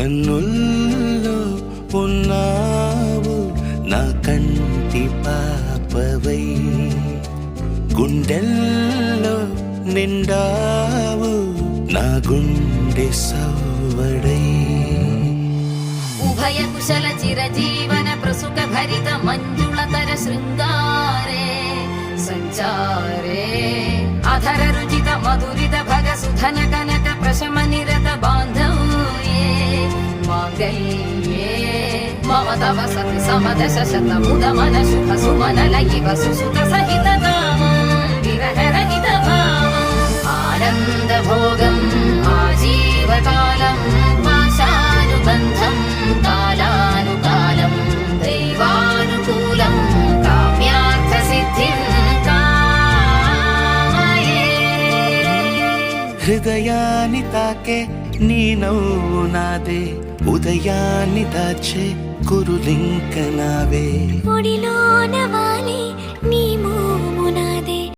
కన్నుల్లో ఉన్నావు నా కంటి పాపవై, గుండెల్లో నిండావు నా గుండె సవ్వడై. ఉభయ కుశల చిరజీవన ప్రసుక భరిత మంజుళతర శృంగారే సంచారే, అధర రుచిత మధురిత భగ సుధన కనక ప్రశమ నిరత బాంధవ్యే మాంగళ్యే మమ తవ సతి సమదశ శత ముద మన శుభ సుమన లయివ సుసుత సహిత కామం విరహ రహిత భావం ఆనంద భోగం ఆజీవకాలం పాశానుబంధం కాలానుకాలం దైవానుకూలం కామ్యార్థ సిద్ధిం కామయే. హృదయాన్ని తాకే నీ నవ్వు నాదే, ఉదయాన్ని దాచే కురులింక నావే. ఒడిలోన